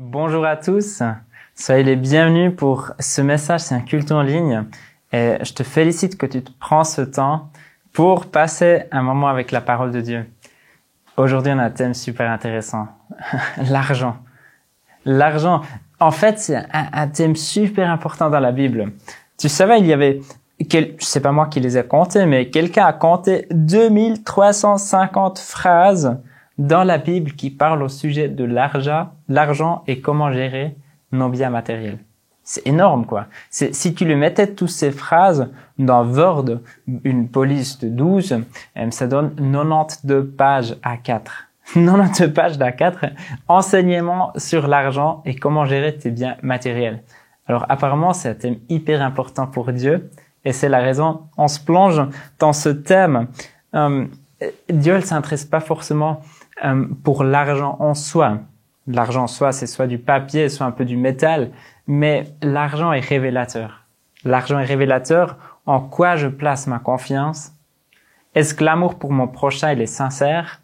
Bonjour à tous, soyez les bienvenus pour ce message, c'est un culte en ligne et je te félicite que tu te prends ce temps pour passer un moment avec la parole de Dieu. Aujourd'hui, on a un thème super intéressant, l'argent. L'argent, en fait, c'est un thème super important dans la Bible. Tu savais, il y avait, c'est pas moi qui les ai comptés, mais quelqu'un a compté 2350 phrases dans la Bible qui parle au sujet de l'argent et comment gérer nos biens matériels. C'est énorme, quoi. Si tu le mettais toutes ces phrases dans Word, une police de 12, ça donne 92 pages A4. 92 pages d'A4, enseignements sur l'argent et comment gérer tes biens matériels. Alors, apparemment, c'est un thème hyper important pour Dieu et c'est la raison, on se plonge dans ce thème. Dieu ne s'intéresse pas forcément pour l'argent en soi. L'argent en soi, c'est soit du papier, soit un peu du métal, mais l'argent est révélateur. L'argent est révélateur en quoi je place ma confiance. Est-ce que l'amour pour mon prochain, il est sincère?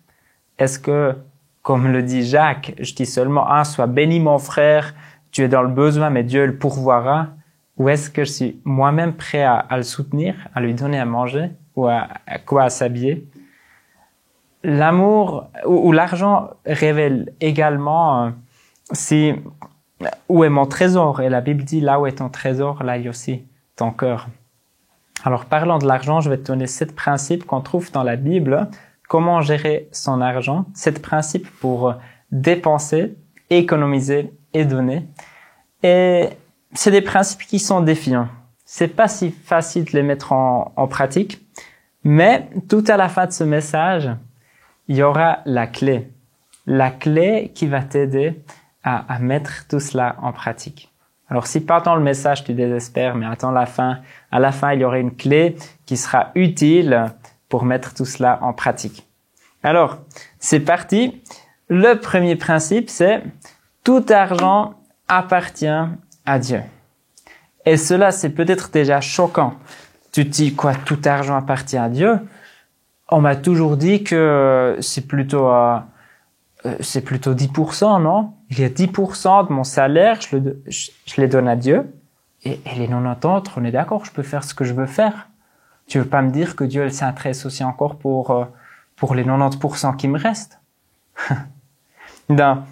Est-ce que, comme le dit Jacques, je dis seulement sois béni mon frère, tu es dans le besoin, mais Dieu le pourvoira? Ou est-ce que je suis moi-même prêt à le soutenir, à lui donner à manger ou à s'habiller? L'amour ou l'argent révèle également où est mon trésor. Et la Bible dit là où est ton trésor, là il y a aussi ton cœur. Alors parlant de l'argent, je vais te donner 7 principes qu'on trouve dans la Bible. Comment gérer son argent? 7 principes pour dépenser, économiser et donner. Et c'est des principes qui sont défiants. C'est pas si facile de les mettre en pratique. Mais tout à la fin de ce message, il y aura la clé qui va t'aider à mettre tout cela en pratique. Alors, si pendant le message tu désespères, mais attends la fin. À la fin, il y aura une clé qui sera utile pour mettre tout cela en pratique. Alors, c'est parti. Le premier principe, c'est tout argent appartient à Dieu. Et cela, c'est peut-être déjà choquant. Tu te dis quoi, tout argent appartient à Dieu? On m'a toujours dit que c'est plutôt 10%, non? Il y a 10% de mon salaire, je les donne à Dieu. Et les 90 autres, on est d'accord, je peux faire ce que je veux faire. Tu veux pas me dire que Dieu s'intéresse aussi encore pour les 90% qui me restent? Dans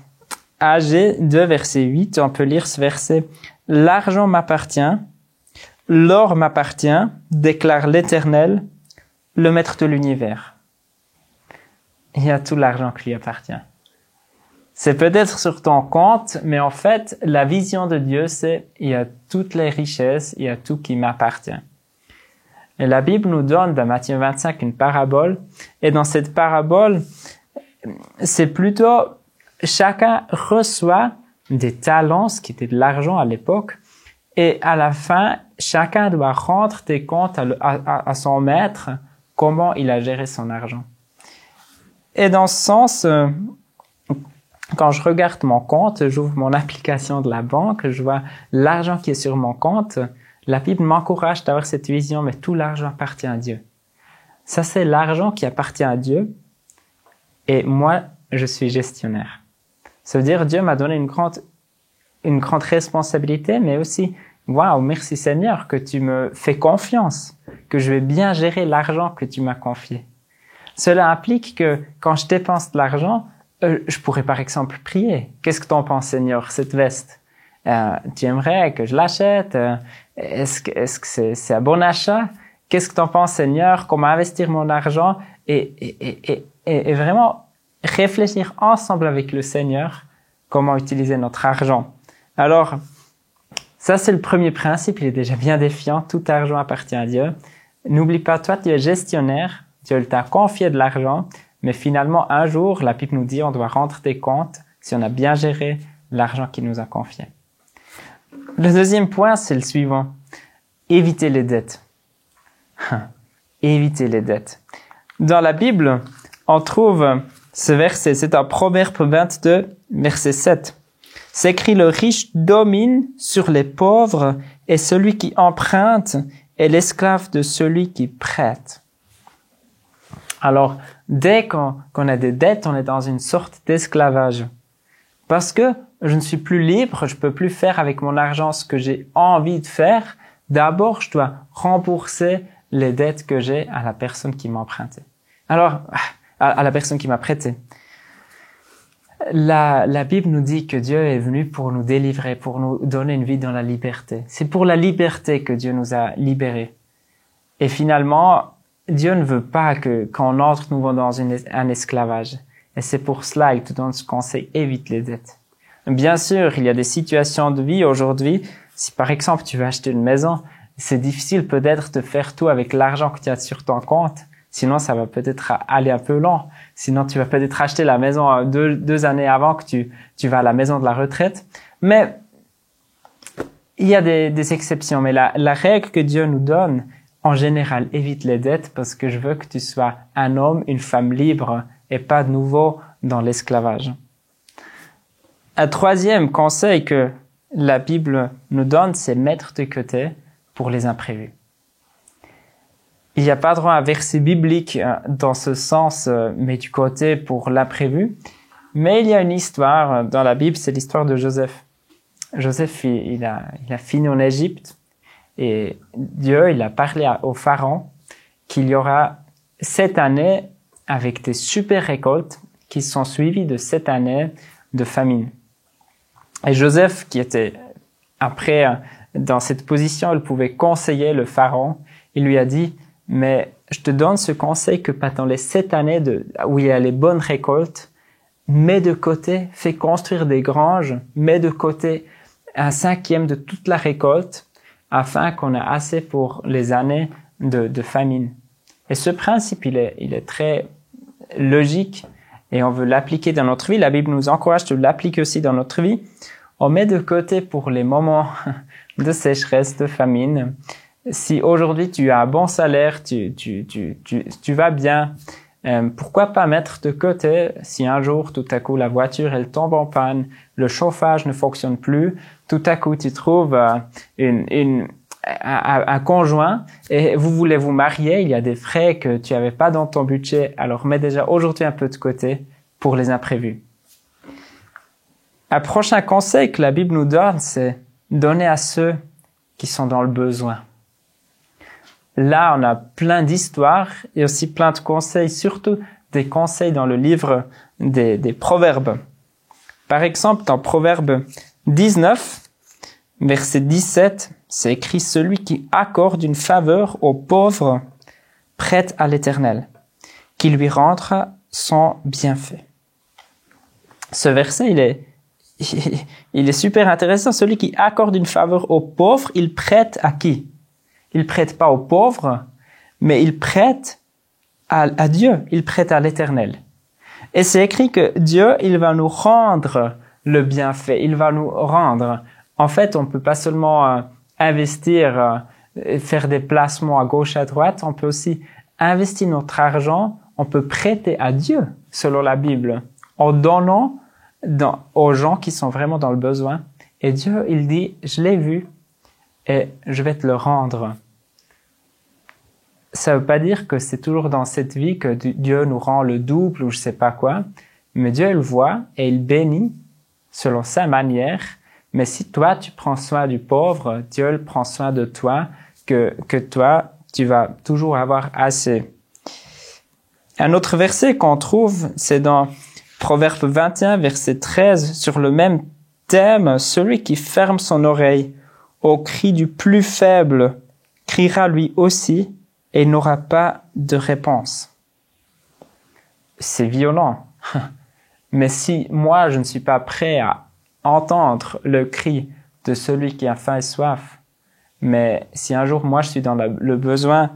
AG 2, verset 8, on peut lire ce verset. L'argent m'appartient, l'or m'appartient, déclare l'Éternel, le maître de l'univers. Il y a tout l'argent qui lui appartient. C'est peut-être sur ton compte, mais en fait, la vision de Dieu, c'est il y a toutes les richesses, il y a tout qui m'appartient. Et la Bible nous donne dans Matthieu 25 une parabole, et dans cette parabole, c'est plutôt chacun reçoit des talents, ce qui était de l'argent à l'époque, et à la fin, chacun doit rendre des comptes à son maître comment il a géré son argent. Et dans ce sens, quand je regarde mon compte, j'ouvre mon application de la banque, je vois l'argent qui est sur mon compte, la Bible m'encourage d'avoir cette vision, mais tout l'argent appartient à Dieu. Ça, c'est l'argent qui appartient à Dieu, et moi, je suis gestionnaire. Ça veut dire Dieu m'a donné une grande responsabilité, mais aussi, waouh, merci Seigneur que tu me fais confiance, que je vais bien gérer l'argent que tu m'as confié. Cela implique que quand je dépense de l'argent, je pourrais par exemple prier. Qu'est-ce que t'en penses, Seigneur, cette veste? Tu aimerais que je l'achète? Est-ce que c'est un bon achat? Qu'est-ce que t'en penses, Seigneur? Comment investir mon argent? Et vraiment réfléchir ensemble avec le Seigneur comment utiliser notre argent. Alors, ça c'est le premier principe, il est déjà bien défiant, tout argent appartient à Dieu. N'oublie pas, toi tu es gestionnaire, Dieu t'a confié de l'argent, mais finalement un jour, la Bible nous dit on doit rendre des comptes si on a bien géré l'argent qu'il nous a confié. Le deuxième point, c'est le suivant, éviter les dettes. Éviter les dettes. Dans la Bible, on trouve ce verset, c'est en Proverbe 22, verset 7. C'est écrit, le riche domine sur les pauvres et celui qui emprunte est l'esclave de celui qui prête. Alors, dès qu'on a des dettes, on est dans une sorte d'esclavage. Parce que je ne suis plus libre, je peux plus faire avec mon argent ce que j'ai envie de faire. D'abord, je dois rembourser les dettes que j'ai à la personne qui m'a emprunté. Alors, à la personne qui m'a prêté. La Bible nous dit que Dieu est venu pour nous délivrer, pour nous donner une vie dans la liberté. C'est pour la liberté que Dieu nous a libérés. Et finalement, Dieu ne veut pas qu'on entre nouveau dans un esclavage. Et c'est pour cela qu'il te donne ce conseil, évite les dettes. Bien sûr, il y a des situations de vie aujourd'hui. Si par exemple tu veux acheter une maison, c'est difficile peut-être de faire tout avec l'argent que tu as sur ton compte. Sinon, ça va peut-être aller un peu lent. Sinon, tu vas peut-être acheter la maison deux années avant que tu vas à la maison de la retraite. Mais il y a des exceptions. Mais la règle que Dieu nous donne, en général, évite les dettes parce que je veux que tu sois un homme, une femme libre et pas de nouveau dans l'esclavage. Un troisième conseil que la Bible nous donne, c'est mettre de côté pour les imprévus. Il n'y a pas droit à un verset biblique dans ce sens, mais du côté pour l'imprévu. Mais il y a une histoire dans la Bible, c'est l'histoire de Joseph. Joseph, il a fini en Égypte et Dieu, il a parlé au pharaon qu'il y aura 7 années avec des super récoltes qui sont suivies de 7 années de famine. Et Joseph, qui était après dans cette position, il pouvait conseiller le pharaon. Il lui a dit, mais je te donne ce conseil que pendant les 7 années où il y a les bonnes récoltes, mets de côté, fais construire des granges, mets de côté 1/5 de toute la récolte afin qu'on ait assez pour les années de famine. Et ce principe, il est très logique et on veut l'appliquer dans notre vie. La Bible nous encourage de l'appliquer aussi dans notre vie. On met de côté pour les moments de sécheresse, de famine. Si aujourd'hui tu as un bon salaire, tu vas bien, pourquoi pas mettre de côté si un jour tout à coup la voiture elle tombe en panne, le chauffage ne fonctionne plus, tout à coup tu trouves un conjoint et vous voulez vous marier, il y a des frais que tu n'avais pas dans ton budget, alors mets déjà aujourd'hui un peu de côté pour les imprévus. Un prochain conseil que la Bible nous donne, c'est donner à ceux qui sont dans le besoin. Là, on a plein d'histoires et aussi plein de conseils, surtout des conseils dans le livre des Proverbes. Par exemple, dans Proverbe 19, verset 17, c'est écrit « Celui qui accorde une faveur aux pauvres prête à l'Éternel, qui lui rendra son bienfait. » Ce verset, il est super intéressant. Celui qui accorde une faveur aux pauvres, il prête à qui? Il prête pas aux pauvres, mais il prête à Dieu. Il prête à l'Éternel. Et c'est écrit que Dieu, il va nous rendre le bienfait. Il va nous rendre. En fait, on peut pas seulement investir, faire des placements à gauche, à droite. On peut aussi investir notre argent. On peut prêter à Dieu, selon la Bible, en donnant aux gens qui sont vraiment dans le besoin. Et Dieu, il dit, je l'ai vu et je vais te le rendre. Ça veut pas dire que c'est toujours dans cette vie que Dieu nous rend le double ou je sais pas quoi, mais Dieu, il voit et il bénit selon sa manière. Mais si toi, tu prends soin du pauvre, Dieu il prend soin de toi, que toi, tu vas toujours avoir assez. Un autre verset qu'on trouve, c'est dans Proverbe 21, verset 13, sur le même thème, celui qui ferme son oreille au cri du plus faible criera lui aussi et n'aura pas de réponse. C'est violent. Mais si moi, je ne suis pas prêt à entendre le cri de celui qui a faim et soif, mais si un jour moi je suis dans le besoin,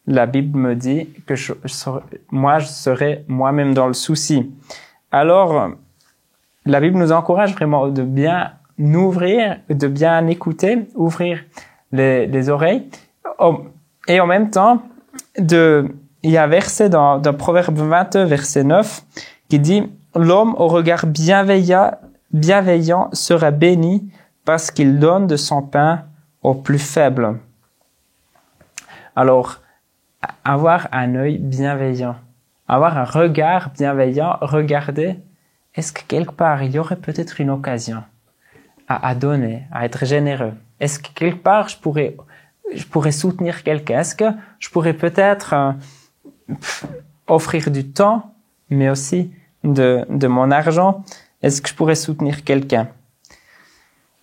la Bible me dit que je serai moi-même dans le souci. Alors, la Bible nous encourage vraiment de bien ouvrir, de bien écouter, ouvrir les oreilles. Et en même temps, il y a un verset dans Proverbe 22, verset 9, qui dit « L'homme au regard bienveillant sera béni parce qu'il donne de son pain aux plus faibles. » Alors, avoir un œil bienveillant, avoir un regard bienveillant, regarder, est-ce que quelque part il y aurait peut-être une occasion à donner, à être généreux? Est-ce que quelque part je pourrais soutenir quelqu'un? Est-ce que je pourrais peut-être offrir du temps, mais aussi de mon argent? Est-ce que je pourrais soutenir quelqu'un?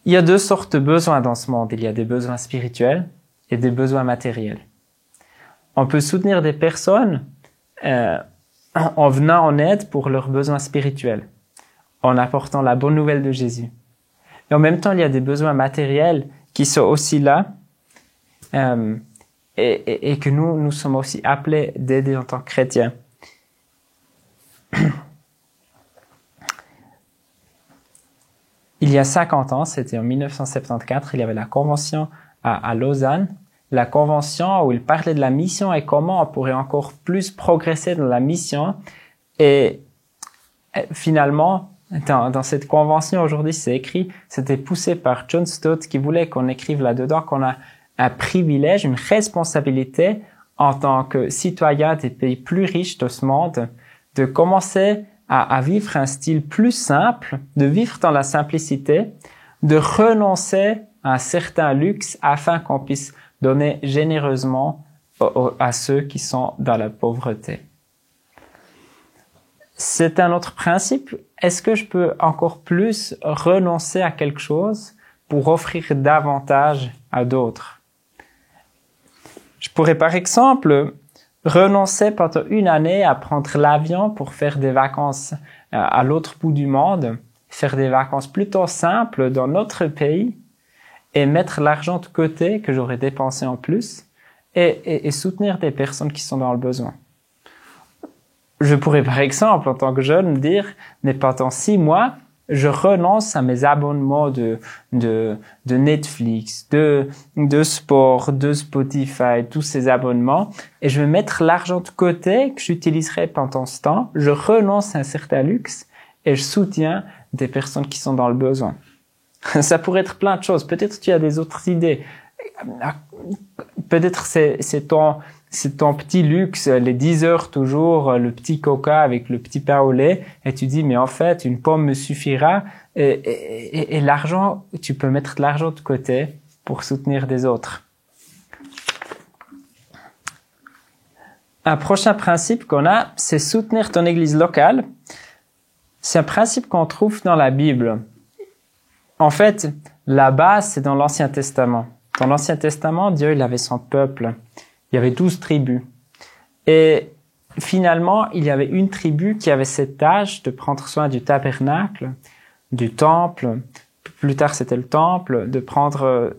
Il y a deux sortes de besoins dans ce monde. Il y a des besoins spirituels et des besoins matériels. On peut soutenir des personnes en venant en aide pour leurs besoins spirituels, en apportant la bonne nouvelle de Jésus. Et en même temps, il y a des besoins matériels qui sont aussi là et que nous sommes aussi appelés d'aider en tant que chrétiens. Il y a 50 ans, c'était en 1974, il y avait la convention à Lausanne, la convention où il parlait de la mission et comment on pourrait encore plus progresser dans la mission. Et finalement, dans cette convention aujourd'hui, c'est écrit, c'était poussé par John Stott qui voulait qu'on écrive là-dedans qu'on a un privilège, une responsabilité en tant que citoyen des pays plus riches de ce monde, de commencer à vivre un style plus simple, de vivre dans la simplicité, de renoncer à un certain luxe afin qu'on puisse donner généreusement à ceux qui sont dans la pauvreté. C'est un autre principe. Est-ce que je peux encore plus renoncer à quelque chose pour offrir davantage à d'autres? Je pourrais par exemple renoncer pendant une année à prendre l'avion pour faire des vacances à l'autre bout du monde, faire des vacances plutôt simples dans notre pays et mettre l'argent de côté que j'aurais dépensé en plus et soutenir des personnes qui sont dans le besoin. Je pourrais par exemple, en tant que jeune, me dire, mais pendant 6 mois, je renonce à mes abonnements de Netflix, de sport, de Spotify, tous ces abonnements, et je vais mettre l'argent de côté que j'utiliserai pendant ce temps. Je renonce à un certain luxe et je soutiens des personnes qui sont dans le besoin. Ça pourrait être plein de choses. Peut-être tu as des autres idées. Peut-être c'est ton petit luxe, les 10 heures toujours, le petit coca avec le petit pain au lait, et tu dis, mais en fait, une pomme me suffira, et l'argent, tu peux mettre de l'argent de côté pour soutenir des autres. Un prochain principe qu'on a, c'est soutenir ton église locale. C'est un principe qu'on trouve dans la Bible. En fait, la base, c'est dans l'Ancien Testament. Dans l'Ancien Testament, Dieu, il avait son peuple. Il y avait 12 tribus. Et finalement, il y avait une tribu qui avait cette tâche de prendre soin du tabernacle, du temple. Plus tard, c'était le temple, de prendre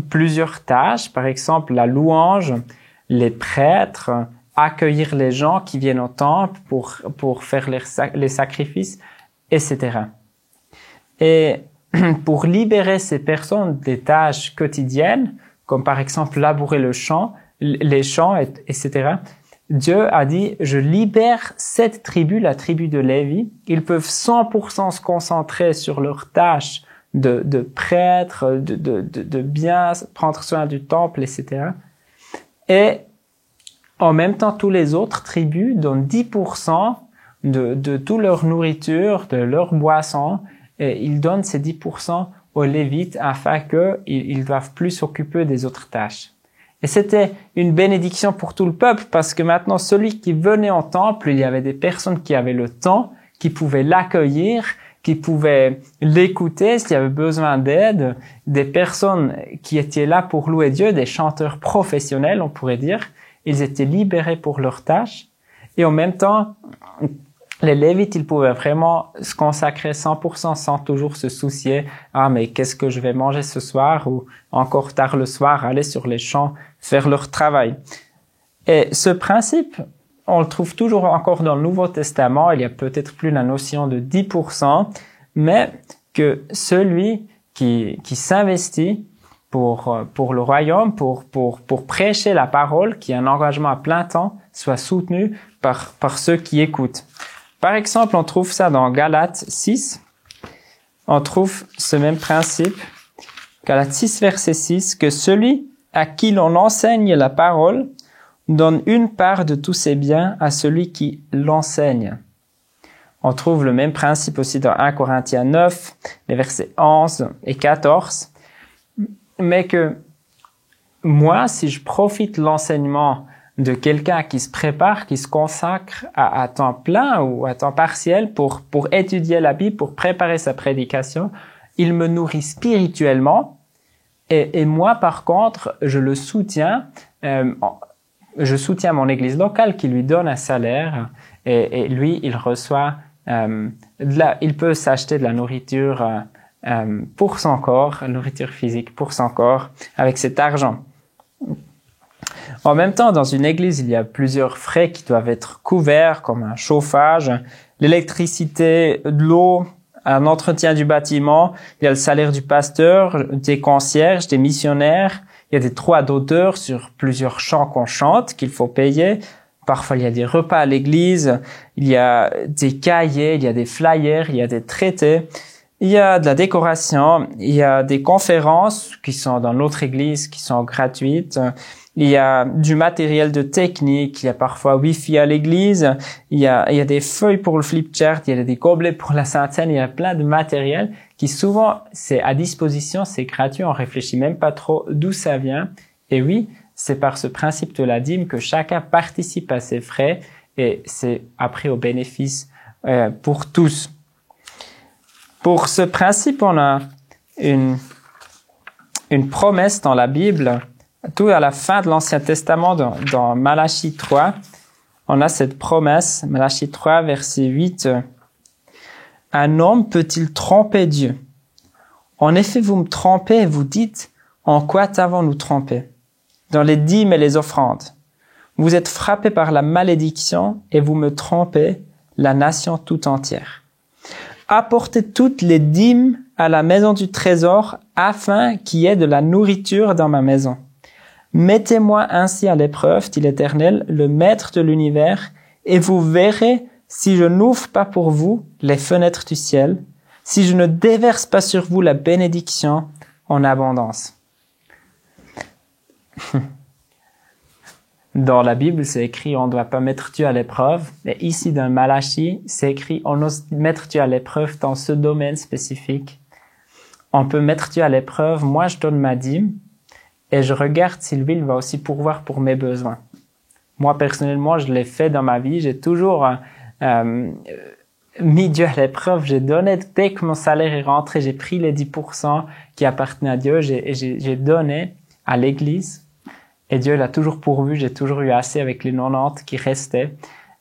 plusieurs tâches. Par exemple, la louange, les prêtres, accueillir les gens qui viennent au temple pour faire les sacrifices, etc. Et pour libérer ces personnes des tâches quotidiennes, comme par exemple labourer les champs, etc., Dieu a dit, je libère cette tribu, la tribu de Lévi. Ils peuvent 100% se concentrer sur leurs tâches de prêtre, de bien prendre soin du temple, etc. Et en même temps, tous les autres tribus donnent 10% de toute leur nourriture, de leur boisson, et ils donnent ces 10% aux Lévites afin qu'ils doivent plus s'occuper des autres tâches. Et c'était une bénédiction pour tout le peuple parce que maintenant, celui qui venait au temple, il y avait des personnes qui avaient le temps, qui pouvaient l'accueillir, qui pouvaient l'écouter s'il y avait besoin d'aide, des personnes qui étaient là pour louer Dieu, des chanteurs professionnels, on pourrait dire. Ils étaient libérés pour leurs tâches. Et en même temps, les Lévites, ils pouvaient vraiment se consacrer 100% sans toujours se soucier « Ah, mais qu'est-ce que je vais manger ce soir ?» ou encore tard le soir, aller sur les champs, faire leur travail. Et ce principe, on le trouve toujours encore dans le Nouveau Testament. Il y a peut-être plus la notion de 10%, mais que celui qui s'investit pour le royaume, pour prêcher la parole, qui a un engagement à plein temps, soit soutenu par ceux qui écoutent. Par exemple, on trouve ça dans Galates 6. On trouve ce même principe. Galates 6, verset 6, que celui à qui l'on enseigne la parole donne une part de tous ses biens à celui qui l'enseigne. On trouve le même principe aussi dans 1 Corinthiens 9, les versets 11 et 14. Mais que moi, si je profite de l'enseignement de quelqu'un qui se prépare, qui se consacre à temps plein ou à temps partiel pour étudier la Bible, pour préparer sa prédication, il me nourrit spirituellement. Et moi, par contre, je le soutiens. Je soutiens mon église locale qui lui donne un salaire. Et lui, il reçoit... il peut s'acheter de la nourriture pour son corps, la nourriture physique pour son corps, avec cet argent. En même temps, dans une église, il y a plusieurs frais qui doivent être couverts, comme un chauffage, l'électricité, de l'eau, un entretien du bâtiment. Il y a le salaire du pasteur, des concierges, des missionnaire. Il y a des droits d'auteur sur plusieurs chants qu'on chante qu'il faut payer. Parfois, il y a des repas à l'église, il y a des cahiers, il y a des flyers, il y a des traités. Il y a de la décoration, il y a des conférences qui sont dans notre église, qui sont gratuites. Il y a du matériel de technique, il y a parfois Wi-Fi à l'église, il y a des feuilles pour le flipchart, il y a des gobelets pour la Sainte Seine, il y a plein de matériel qui souvent c'est à disposition, c'est gratuit, on réfléchit même pas trop d'où ça vient. Et oui, c'est par ce principe de la dîme que chacun participe à ses frais et c'est après au bénéfice pour tous. Pour ce principe, on a une promesse dans la Bible. Tout à la fin de l'Ancien Testament, dans Malachie 3, on a cette promesse, Malachie 3, verset 8. « Un homme peut-il tromper Dieu? En effet, vous me trompez et vous dites, en quoi t'avons-nous trompé? Dans les dîmes et les offrandes. Vous êtes frappés par la malédiction et vous me trompez, la nation tout entière. Apportez toutes les dîmes à la maison du trésor afin qu'il y ait de la nourriture dans ma maison. Mettez-moi ainsi à l'épreuve, dit l'Éternel, le Maître de l'univers, et vous verrez si je n'ouvre pas pour vous les fenêtres du ciel, si je ne déverse pas sur vous la bénédiction en abondance. » Dans la Bible, c'est écrit on ne doit pas mettre Dieu à l'épreuve. Mais ici, dans Malachie, c'est écrit on ose mettre Dieu à l'épreuve dans ce domaine spécifique. On peut mettre Dieu à l'épreuve. Moi, je donne ma dîme et je regarde si lui, il va aussi pourvoir pour mes besoins. Moi, personnellement, je l'ai fait dans ma vie. J'ai toujours mis Dieu à l'épreuve. J'ai donné, dès que mon salaire est rentré, j'ai pris les 10% qui appartenaient à Dieu. J'ai donné à l'église. Et Dieu l'a toujours pourvu, j'ai toujours eu assez avec les 90 qui restaient.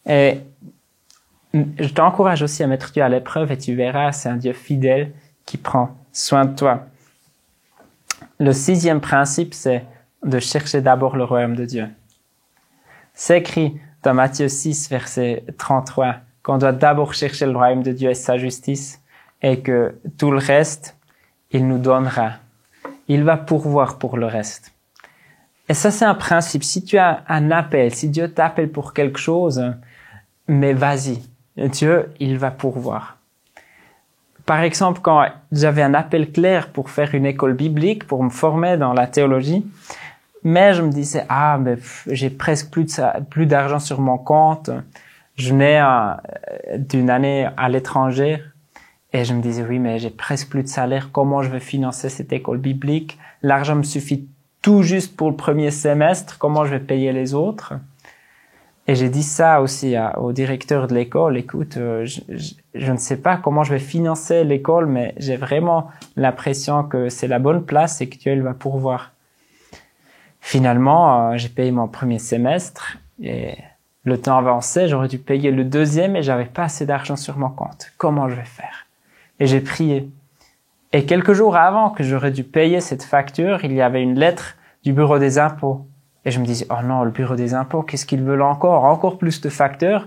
Et je t'encourage aussi à mettre Dieu à l'épreuve et tu verras, c'est un Dieu fidèle qui prend soin de toi. Le 6e principe, c'est de chercher d'abord le royaume de Dieu. C'est écrit dans Matthieu 6, verset 33, qu'on doit d'abord chercher le royaume de Dieu et sa justice et que tout le reste, il nous donnera. Il va pourvoir pour le reste. Et ça, c'est un principe. Si tu as un appel, si Dieu t'appelle pour quelque chose, mais vas-y. Dieu, il va pourvoir. Par exemple, quand j'avais un appel clair pour faire une école biblique, pour me former dans la théologie, mais je me disais, mais j'ai presque plus d'argent sur mon compte. Je venais d'une année à l'étranger et je me disais, oui, mais j'ai presque plus de salaire. Comment je vais financer cette école biblique? L'argent me suffit tout juste pour le premier semestre, comment je vais payer les autres? Et j'ai dit ça aussi au directeur de l'école, écoute, je ne sais pas comment je vais financer l'école, mais j'ai vraiment l'impression que c'est la bonne place et que Dieu va pourvoir. Finalement, j'ai payé mon premier semestre et le temps avançait, j'aurais dû payer le deuxième et j'avais pas assez d'argent sur mon compte. Comment je vais faire? Et j'ai prié. Et quelques jours avant que j'aurais dû payer cette facture, il y avait une lettre du bureau des impôts. Et je me disais, oh non, le bureau des impôts, qu'est-ce qu'ils veulent encore? Encore plus de factures.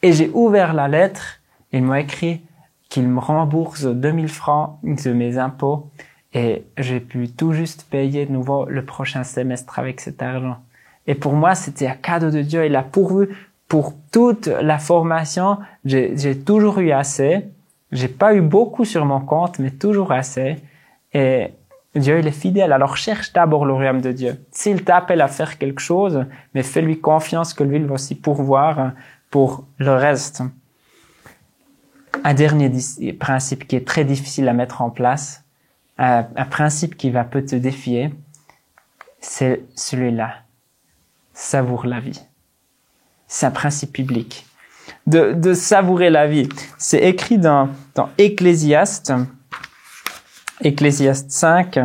Et j'ai ouvert la lettre, ils m'ont écrit qu'ils me remboursent 2000 francs de mes impôts. Et j'ai pu tout juste payer de nouveau le prochain semestre avec cet argent. Et pour moi, c'était un cadeau de Dieu. Il a pourvu pour toute la formation. J'ai toujours eu assez. J'ai pas eu beaucoup sur mon compte, mais toujours assez. Et Dieu, il est fidèle. Alors cherche d'abord le royaume de Dieu. S'il t'appelle à faire quelque chose, mais fais-lui confiance que lui, il va aussi pourvoir pour le reste. Un dernier principe qui est très difficile à mettre en place, un principe qui va peut te défier, c'est celui-là. Savoure la vie. C'est un principe biblique. De savourer la vie. C'est écrit dans Ecclésiaste 5.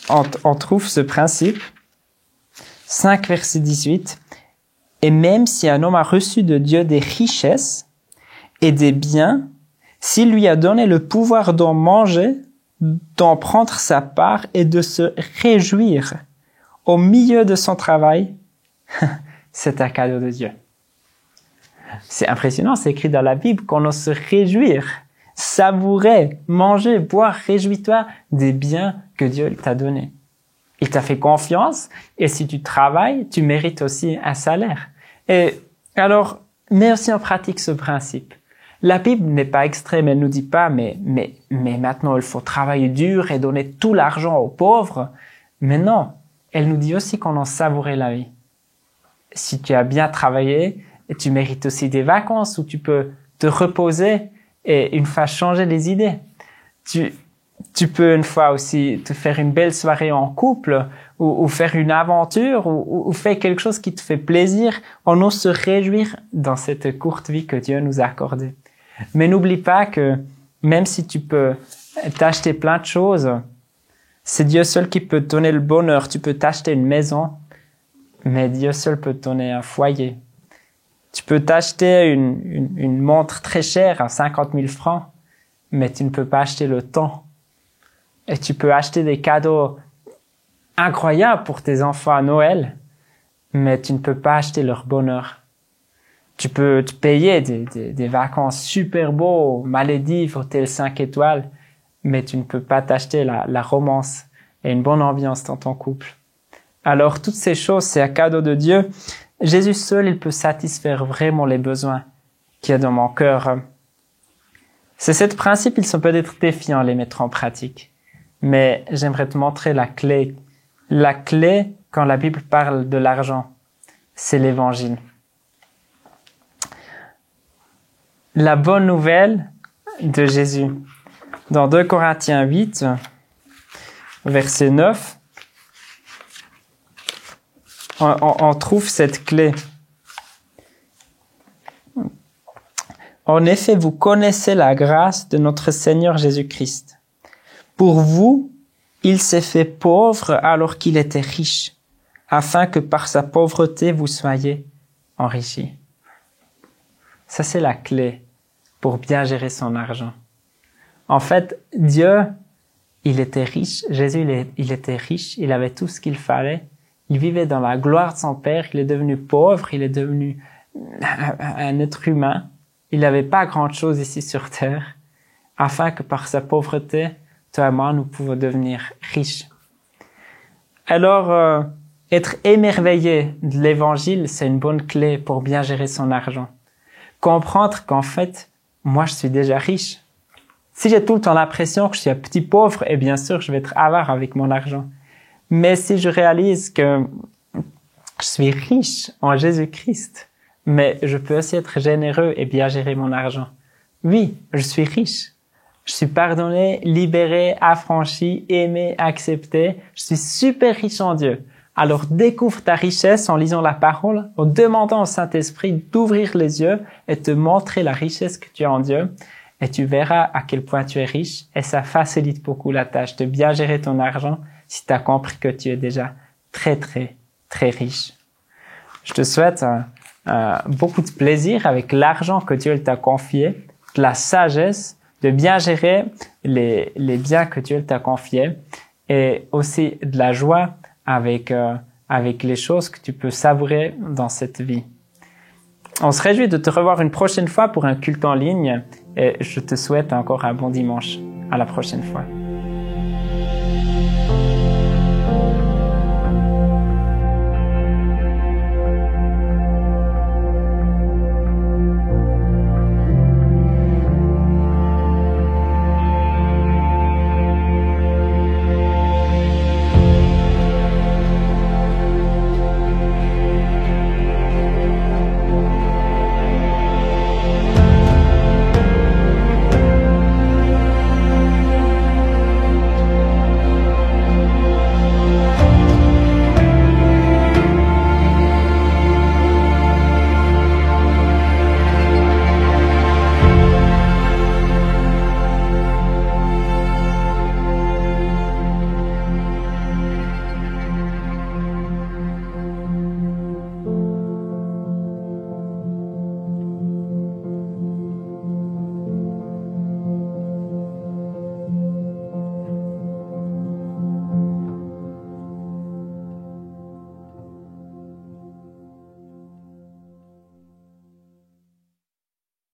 On trouve ce principe. 5 verset 18. Et même si un homme a reçu de Dieu des richesses et des biens, s'il lui a donné le pouvoir d'en manger, d'en prendre sa part et de se réjouir au milieu de son travail, c'est un cadeau de Dieu. C'est impressionnant, c'est écrit dans la Bible qu'on doit se réjouir, savourer, manger, boire, réjouis-toi des biens que Dieu t'a donnés. Il t'a fait confiance et si tu travailles, tu mérites aussi un salaire. Et alors, mets aussi en pratique ce principe. La Bible n'est pas extrême, elle nous dit pas, mais maintenant il faut travailler dur et donner tout l'argent aux pauvres. Mais non, elle nous dit aussi qu'on en savourait la vie. Si tu as bien travaillé, tu mérites aussi des vacances où tu peux te reposer et une fois changer les idées. Tu peux une fois aussi te faire une belle soirée en couple ou faire une aventure ou faire quelque chose qui te fait plaisir. On ose se réjouir dans cette courte vie que Dieu nous a accordée. Mais n'oublie pas que même si tu peux t'acheter plein de choses, c'est Dieu seul qui peut te donner le bonheur. Tu peux t'acheter une maison, mais Dieu seul peut te donner un foyer. Tu peux t'acheter une montre très chère à 50 000 francs, mais tu ne peux pas acheter le temps. Et tu peux acheter des cadeaux incroyables pour tes enfants à Noël, mais tu ne peux pas acheter leur bonheur. Tu peux te payer des vacances super beaux, Maldives, hôtel 5 étoiles, mais tu ne peux pas t'acheter la romance et une bonne ambiance dans ton couple. Alors, toutes ces choses, c'est un cadeau de Dieu. Jésus seul, il peut satisfaire vraiment les besoins qu'il y a dans mon cœur. C'est ce principe, ils sont peut-être défiants à les mettre en pratique. Mais j'aimerais te montrer la clé. La clé, quand la Bible parle de l'argent, c'est l'évangile. La bonne nouvelle de Jésus. Dans 2 Corinthiens 8, verset 9, on trouve cette clé. En effet, vous connaissez la grâce de notre Seigneur Jésus-Christ. Pour vous, il s'est fait pauvre alors qu'il était riche, afin que par sa pauvreté vous soyez enrichis. Ça, c'est la clé pour bien gérer son argent. En fait, Dieu, il était riche. Jésus, il était riche. Il avait tout ce qu'il fallait. Il vivait dans la gloire de son Père. Il est devenu pauvre. Il est devenu un être humain. Il n'avait pas grand-chose ici sur terre, afin que par sa pauvreté, toi et moi, nous pouvons devenir riches. Alors, être émerveillé de l'Évangile, c'est une bonne clé pour bien gérer son argent. Comprendre qu'en fait, moi, je suis déjà riche. Si j'ai tout le temps l'impression que je suis un petit pauvre, et bien sûr, je vais être avare avec mon argent. Mais si je réalise que je suis riche en Jésus-Christ, mais je peux aussi être généreux et bien gérer mon argent. Oui, je suis riche. Je suis pardonné, libéré, affranchi, aimé, accepté. Je suis super riche en Dieu. Alors découvre ta richesse en lisant la parole, en demandant au Saint-Esprit d'ouvrir les yeux et te montrer la richesse que tu as en Dieu. Et tu verras à quel point tu es riche et ça facilite beaucoup la tâche de bien gérer ton argent si tu as compris que tu es déjà très, très, très riche. Je te souhaite beaucoup de plaisir avec l'argent que Dieu t'a confié, de la sagesse, de bien gérer les biens que Dieu t'a confiés et aussi de la joie avec les choses que tu peux savourer dans cette vie. On se réjouit de te revoir une prochaine fois pour un culte en ligne et je te souhaite encore un bon dimanche. À la prochaine fois.